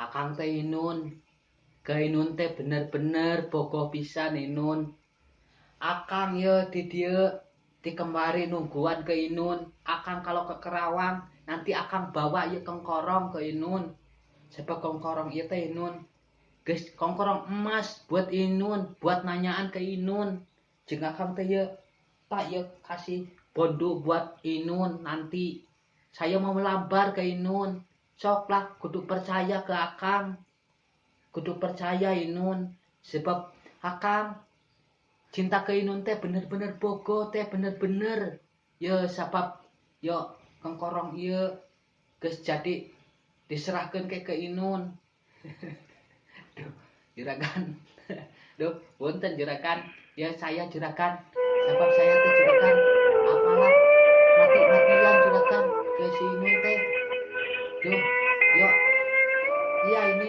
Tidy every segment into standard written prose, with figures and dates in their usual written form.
Akang teh Inun, ke Inun teh bener-bener bogoh pisan Inun. Akang ye di dieu di kemari nungguan ke Inun. Akang kalau ke Kerawang nanti akang bawa ye kongkorong ke Inun. Sebab kongkorong ieu teh Inun. Geus kongkorong emas buat Inun, buat nanyaan ke Inun. Jeung akang teh ye tak ye kasih bondo buat Inun nanti. Saya mau melamar ke Inun. Sok lah kudu percaya ke akang. Kudu percaya Inun. Sebab akang cinta ke Inun teh bener-bener bogo teh bener-bener. Ye sabab yo kengkorong ieu geus jadi diserahkeun ke Inun. Duh, juragan. Duh, punten juragan. Ya saya juragan. Sebab saya teh juragan apalah mati-matian juragan ke si Inun teh. Duh, yuk. Iya ini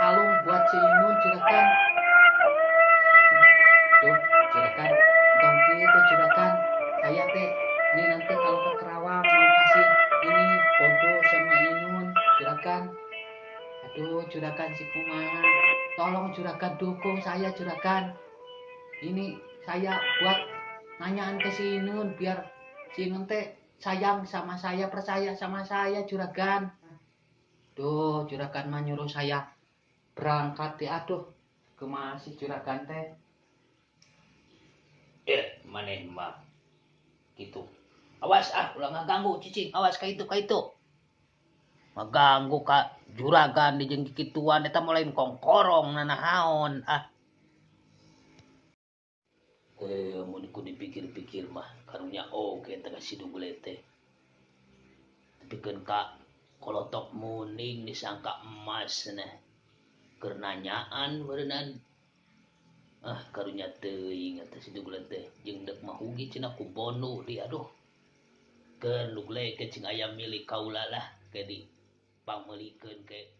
kalung buat si Inun juragan. Duh, juragan, entong gitu juragan. Saya teh ini nanti kalau ke Kerawang mau kasih ini bondo sama Inun juragan. Aduh, juragan si kumaha. Tolong juragan dukung saya juragan. Ini saya buat nanyaan ke si Inun biar si Inun teh sayang sama saya, percaya sama saya juragan. Duh, juragan mah nyuruh saya berangkat ya, aduh. Kumaha si juragan teh? Maneh mah gitu. Awas ulah ngaganggu cicing, awas ka itu. Ngaganggu ka juragan di jeung kikituan eta mulai kongkorong nanahaon mun ku dipikir-pikir mah karunya oge eta ka si Dugle teh. Tepikeun ka kolotok muning disangka emas cenah. Keur nanyaan beureunan karunya teuing eta si Dugle teh jeung deuk mahugi cenah ku bondo di aduh. Keun Dugle ke cing aya milik kaula lah ke di pameulikeun ke